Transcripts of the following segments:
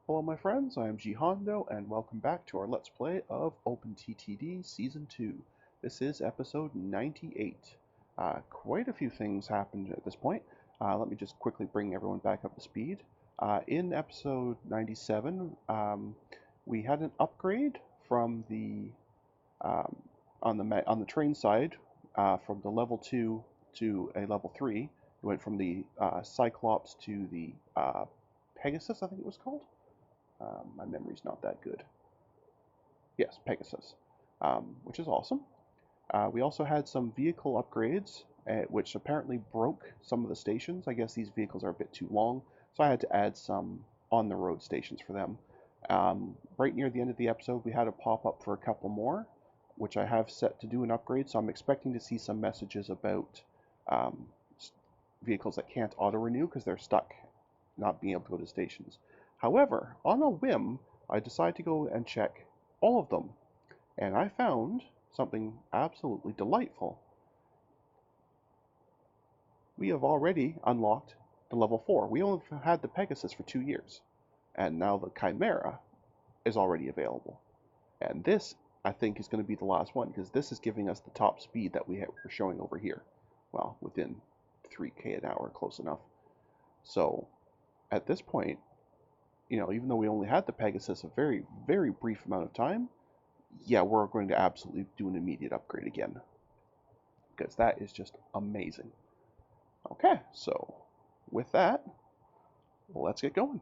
Hello my friends, I am G Hondo and welcome back to our Let's Play of OpenTTD Season 2. This is episode 98. Quite a few things happened at this point. Let me just quickly bring everyone back up to speed. In episode 97, we had an upgrade from the on the train side from the level 2 to a level 3. We went from the Cyclops to the Pegasus, I think it was called. My memory's not that good. Yes, Pegasus, which is awesome. We also had some vehicle upgrades, which apparently broke some of the stations. I guess these vehicles are a bit too long, so I had to add some on-the-road stations for them. Right near the end of the episode, we had a pop-up for a couple more, which I have set to do an upgrade, so I'm expecting to see some messages about um, vehicles that can't auto-renew because they're stuck not being able to go to stations. However, on a whim, I decided to go and check all of them, and I found something absolutely delightful. We have already unlocked the level 4. We only had the Pegasus for 2 years, and now the Chimaera is already available. And this, I think, is going to be the last one, because this is giving us the top speed that we're showing over here. Well, within 3K an hour, close enough. So, at this point, even though we only had the Pegasus a very, very brief amount of time, yeah, we're going to absolutely do an immediate upgrade again. Because that is just amazing. Okay, so with that, let's get going.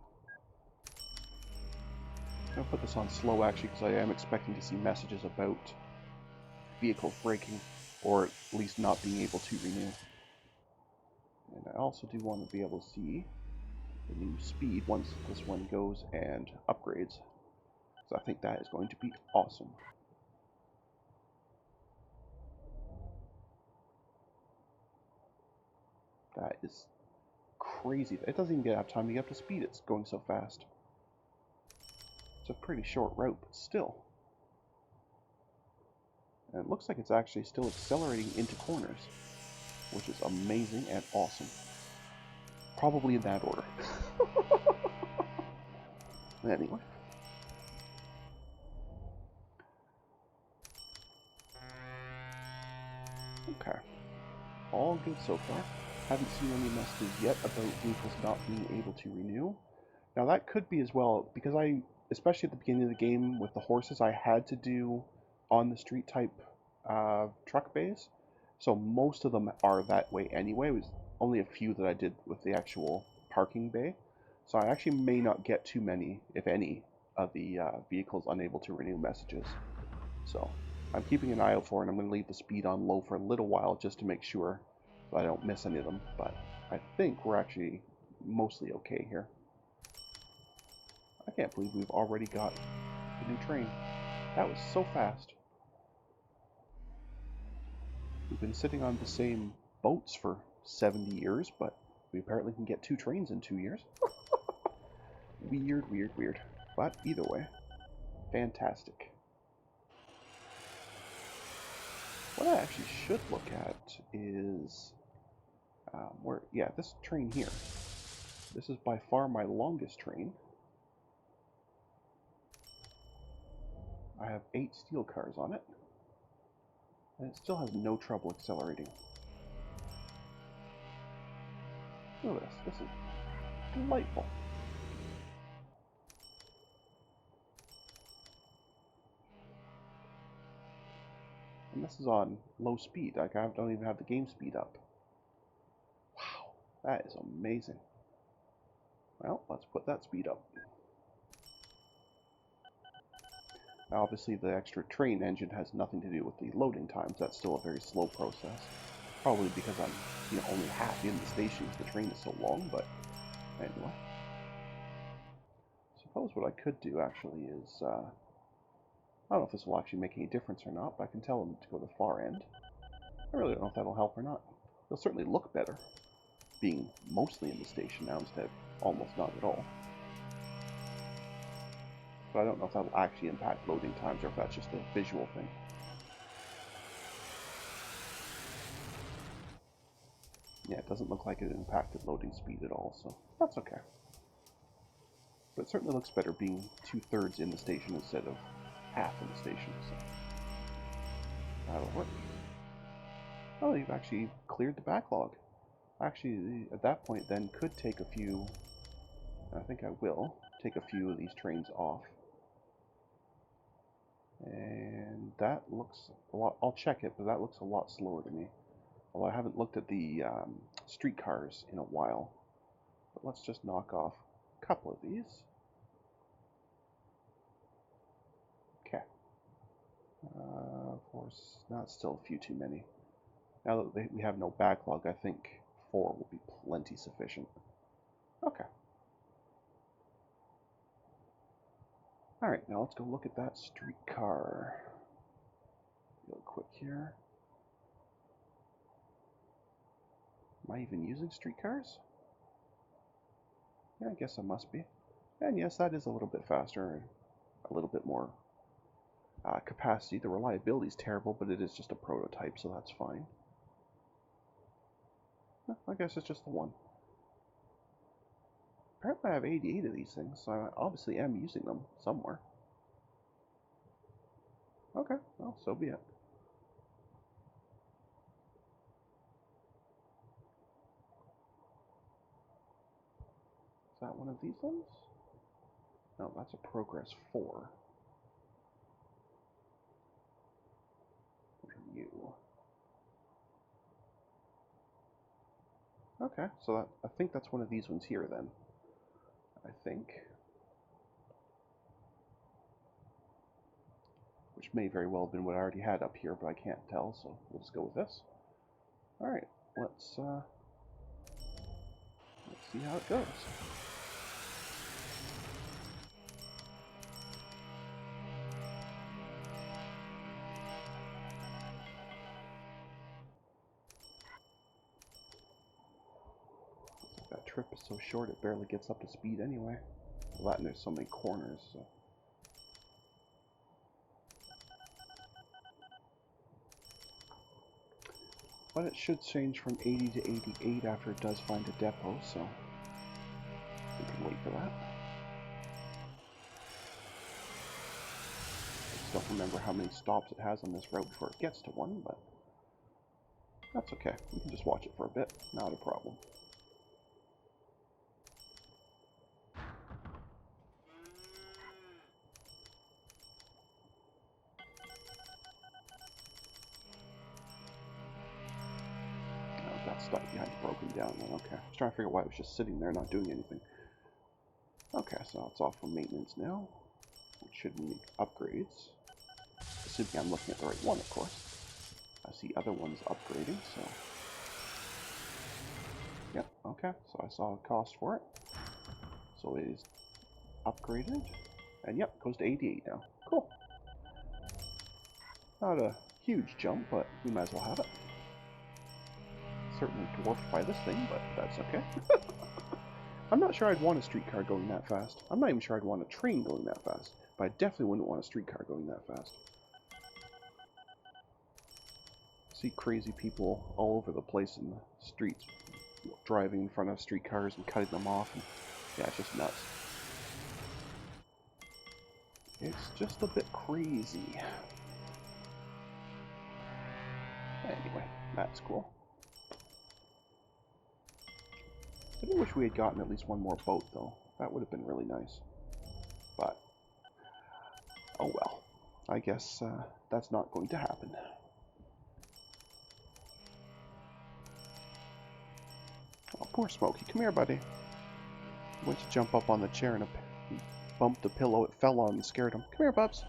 I'm going to put this on slow actually because I am expecting to see messages about vehicles breaking or at least not being able to renew. And I also do want to be able to see the new speed once this one goes and upgrades. So I think that is going to be awesome. That is crazy. It doesn't even have time to get up to speed. It's going so fast. It's a pretty short route, but still. And it looks like it's actually still accelerating into corners, which is amazing and awesome. Probably in that order. Anyway. Okay. All good so far. Haven't seen any messages yet about vehicles not being able to renew. Now that could be as well, because especially at the beginning of the game with the horses, I had to do on the street type truck bays. So most of them are that way anyway. It was only a few that I did with the actual parking bay. So I actually may not get too many, if any, of the vehicles unable to renew messages. So I'm keeping an eye out for it, and I'm going to leave the speed on low for a little while just to make sure that I don't miss any of them. But I think we're actually mostly okay here. I can't believe we've already got the new train. That was so fast. We've been sitting on the same boats for 70 years, but we apparently can get 2 trains in 2 years. Weird, weird, weird. But either way, fantastic. What I actually should look at is this train here. This is by far my longest train. I have 8 steel cars on it, and it still has no trouble accelerating. Look at this. This is delightful. And this is on low speed. Like, I don't even have the game speed up. Wow, that is amazing. Well, let's put that speed up. Now, obviously, the extra train engine has nothing to do with the loading times. That's still a very slow process. Probably because I'm, only half in the station because the train is so long, but anyway. Suppose what I could do, actually, is, I don't know if this will actually make any difference or not, but I can tell them to go to the far end. I really don't know if that'll help or not. It'll certainly look better, being mostly in the station now instead of almost not at all. But I don't know if that will actually impact loading times or if that's just a visual thing. Yeah, it doesn't look like it impacted loading speed at all, so that's okay. But it certainly looks better being 2/3 in the station instead of half in the station. So that'll work. Oh, you've actually cleared the backlog. Actually, at that point, then could take a few. I think I will take a few of these trains off. And that looks a lot. I'll check it, but that looks a lot slower to me. Although I haven't looked at the streetcars in a while. But let's just knock off a couple of these. Okay. Of course, not still a few too many. Now that we have no backlog, I think 4 will be plenty sufficient. Okay. Alright, now let's go look at that streetcar. Real quick here. Am I even using streetcars? Yeah, I guess I must be. And yes, that is a little bit faster and a little bit more capacity. The reliability is terrible, but it is just a prototype, so that's fine. I guess it's just the one. Apparently I have 88 of these things, so I obviously am using them somewhere. Okay, well, so be it. Is that one of these ones? No, that's a Progress 4. What are you? Okay, so I think that's one of these ones here then. I think. Which may very well have been what I already had up here, but I can't tell, so we'll just go with this. Alright, let's see how it goes. That trip is so short it barely gets up to speed anyway. Well, that and there's so many corners, so. But it should change from 80 to 88 after it does find a depot, so we can wait for that. I just don't remember how many stops it has on this route before it gets to one, but that's okay. We can just watch it for a bit, not a problem. Stuck behind broken down then. Okay. I was trying to figure out why it was just sitting there not doing anything. Okay, so it's off for maintenance now. It should need upgrades. Assuming I'm looking at the right one, of course. I see other ones upgrading, so. Yep, okay. So I saw a cost for it. So it is upgraded. And yep, goes to 88 now. Cool. Not a huge jump, but we might as well have it. Certainly dwarfed by this thing, but that's okay. I'm not sure I'd want a streetcar going that fast. I'm not even sure I'd want a train going that fast, but I definitely wouldn't want a streetcar going that fast. I see crazy people all over the place in the streets, driving in front of streetcars and cutting them off, and yeah, it's just nuts. It's just a bit crazy. Anyway, that's cool. I do wish we had gotten at least one more boat, though. That would have been really nice. But, oh well. I guess that's not going to happen. Oh, poor Smokey. Come here, buddy. He went to jump up on the chair and bumped the pillow it fell on and scared him. Come here, Bubs.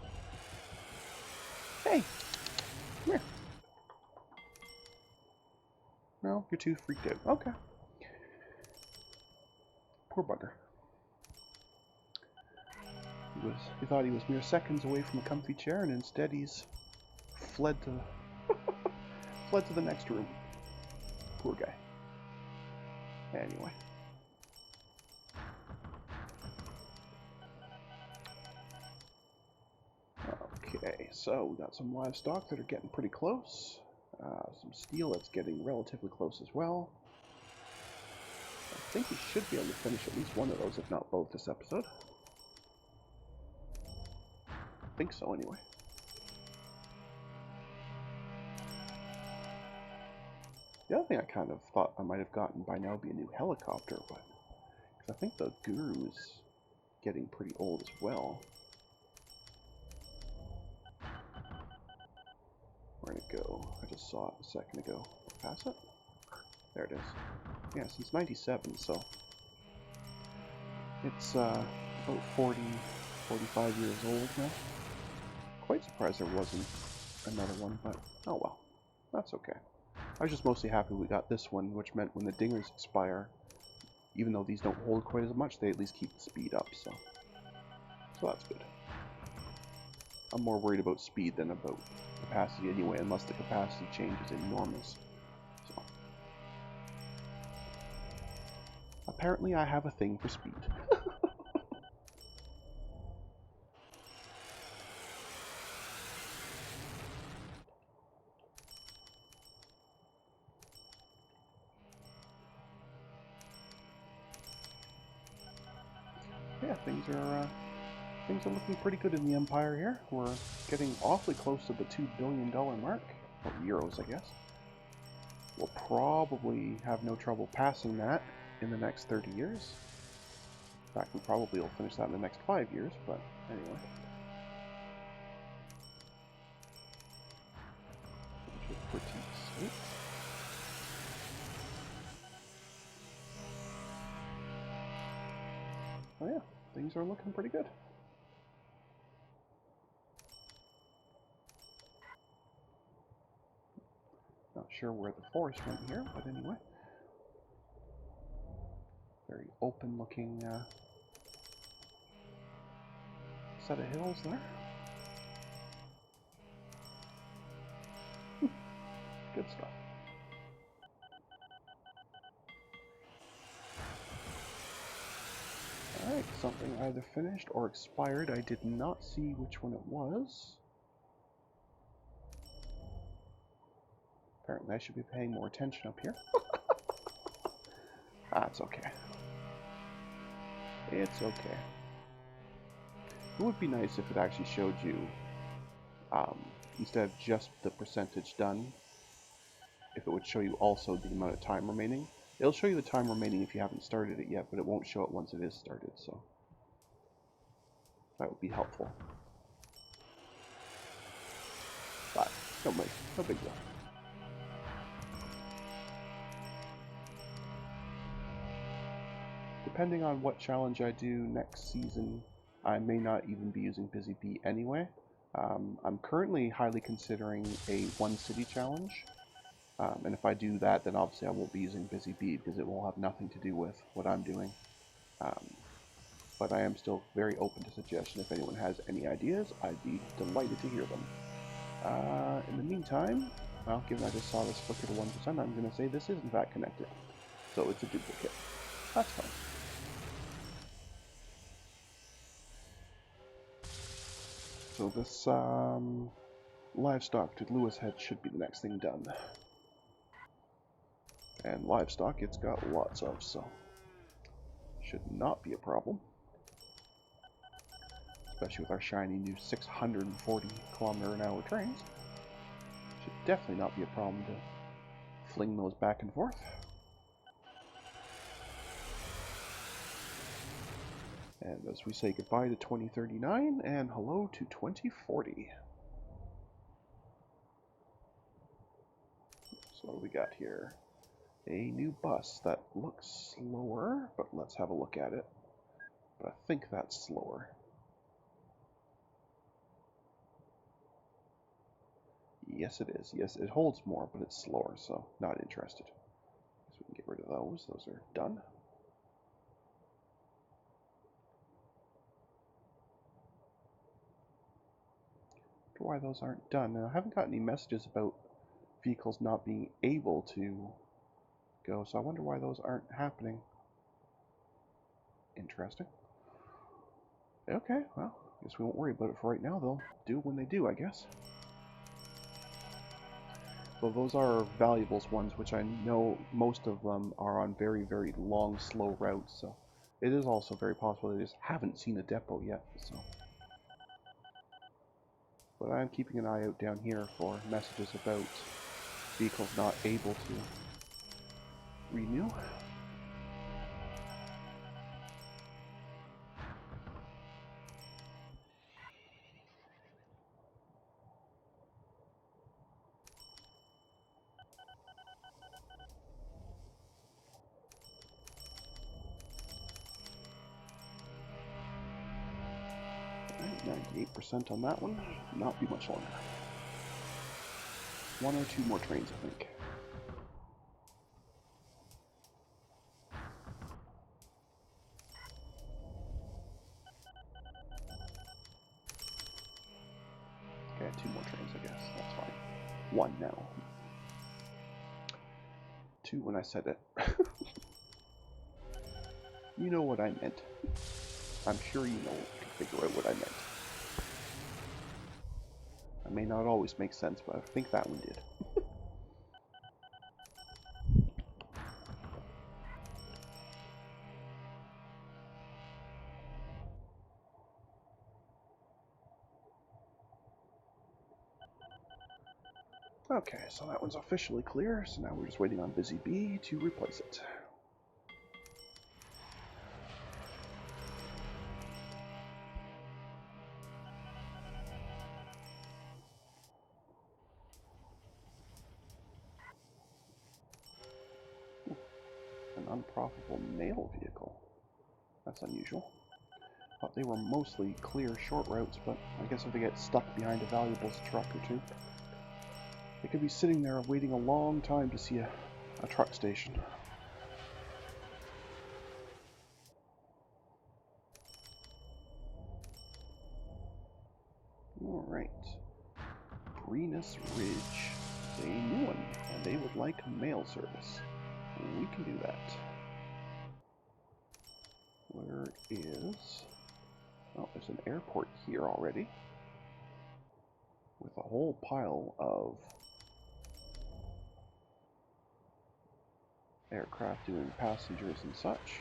Hey! Come here. No, you're too freaked out. Okay. Poor bugger. He thought he was mere seconds away from a comfy chair, and instead he's fled to fled to the next room. Poor guy. Anyway. Okay, so we got some livestock that are getting pretty close. Some steel that's getting relatively close as well. I think we should be able to finish at least one of those, if not both, this episode. think so, anyway. The other thing I kind of thought I might have gotten by now would be a new helicopter, but I think the Guru's getting pretty old as well. Where'd it go? I just saw it a second ago. Pass it? There it is. Yeah, since 97, so it's about 45 years old now. Quite surprised there wasn't another one, but oh well. That's okay. I was just mostly happy we got this one, which meant when the dingers expire, even though these don't hold quite as much, they at least keep the speed up, so that's good. I'm more worried about speed than about capacity anyway, unless the capacity change is enormous. So apparently I have a thing for speed. Yeah, things are looking pretty good in the Empire here. We're getting awfully close to the $2 billion mark, or euros, I guess. We'll probably have no trouble passing that in the next 30 years. In fact, we probably will finish that in the next 5 years, but anyway. Pretty sweet. Oh yeah, things are looking pretty good. Not sure where the forest went here, but anyway. Very open looking set of hills there. Good stuff. Alright, something either finished or expired. I did not see which one it was. Apparently I should be paying more attention up here. That's okay. It's okay. It would be nice if it actually showed you, instead of just the percentage done, if it would show you also the amount of time remaining. It'll show you the time remaining if you haven't started it yet, but it won't show it once it is started, so that would be helpful. But no big deal. Depending on what challenge I do next season, I may not even be using Busy Bee anyway. I'm currently highly considering a one city challenge. And if I do that, then obviously I won't be using Busy Bee because it will have nothing to do with what I'm doing. But I am still very open to suggestion. If anyone has any ideas, I'd be delighted to hear them. In the meantime, well, given I just saw this flicker to 1%, I'm going to say this is in fact connected. So it's a duplicate. That's fine. So this livestock to Lewis Head should be the next thing done. And livestock it's got lots of, so should not be a problem. Especially with our shiny new 640km/h trains. Should definitely not be a problem to fling those back and forth. And as we say goodbye to 2039 and hello to 2040. So what do we got here? A new bus that looks slower, but let's have a look at it. But I think that's slower. Yes, it is. Yes, it holds more, but it's slower, so not interested. So we can get rid of those. Those are done. Why those aren't done. Now, I haven't got any messages about vehicles not being able to go, so I wonder why those aren't happening. Interesting. Okay, well, I guess we won't worry about it for right now. They'll do when they do, I guess. Well, those are valuables ones, which I know most of them are on very, very long, slow routes, so it is also very possible they just haven't seen a depot yet, so. but I'm keeping an eye out down here for messages about vehicles not able to renew. Alright, 98% on that one. Not be much longer. One or two more trains, I think. Okay, two more trains, I guess. That's fine. One now. Two when I said it. You know what I meant. I'm sure you know, figure out what I meant. I may not always make sense, but I think that one did. Okay, so that one's officially clear, so now we're just waiting on Busy Bee to replace it. An unprofitable mail vehicle. That's unusual. Thought they were mostly clear short routes, but I guess if they get stuck behind a valuables truck or two, they could be sitting there waiting a long time to see a truck station. Alright. Greenus Ridge is a new one, and they would like mail service. We can do that. Where is... Oh, there's an airport here already. With a whole pile of aircraft doing passengers and such.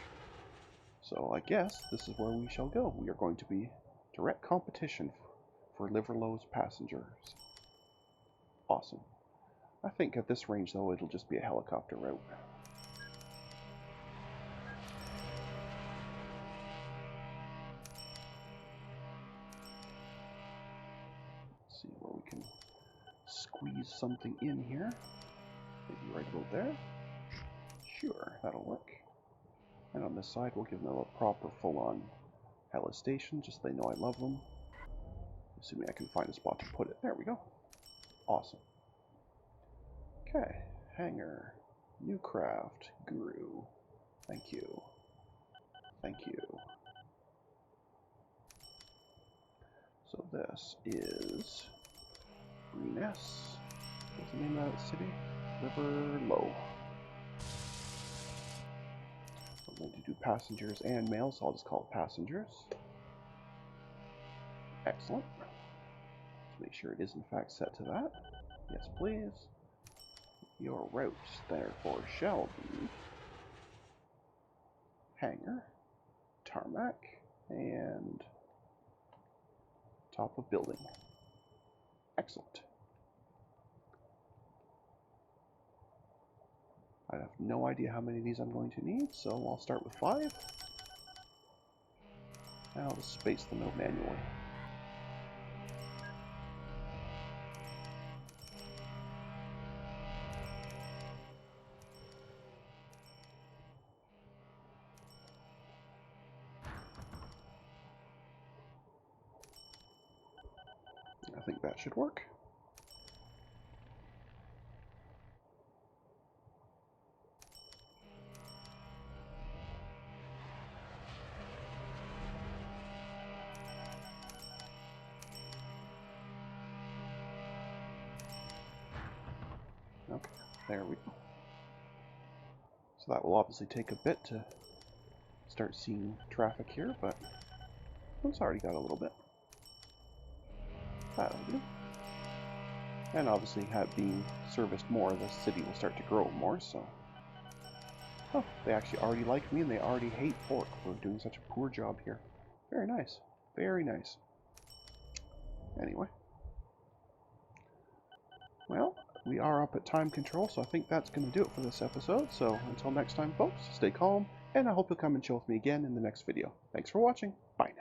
So I guess this is where we shall go. We are going to be direct competition for Liverlow's passengers. Awesome. I think at this range though it'll just be a helicopter route. Let's see where we can squeeze something in here. Maybe right about there. Sure, that'll work. And on this side, we'll give them a proper full-on heli station, just so they know I love them. Assuming I can find a spot to put it. There we go. Awesome. Okay, hangar, new craft, guru. Thank you. Thank you. So this is Greeness. What's the name of that city? Liverlow. I'm going to do passengers and mail, so I'll just call it passengers. Excellent. Let's make sure it is in fact set to that. Yes, please. Your route, therefore, shall be hangar, tarmac, and top of building. Excellent. I have no idea how many of these I'm going to need, so I'll start with 5. And I'll just space them out manually. I think that should work. Okay, there we go. So that will obviously take a bit to start seeing traffic here, but it's already got a little bit. That'll do. And obviously, being serviced more, the city will start to grow more, so... Oh, they actually already like me, and they already hate Fork for doing such a poor job here. Very nice. Very nice. Anyway. we are up at time control, so I think that's going to do it for this episode. So until next time, folks, stay calm, and I hope you'll come and chill with me again in the next video. Thanks for watching. Bye now.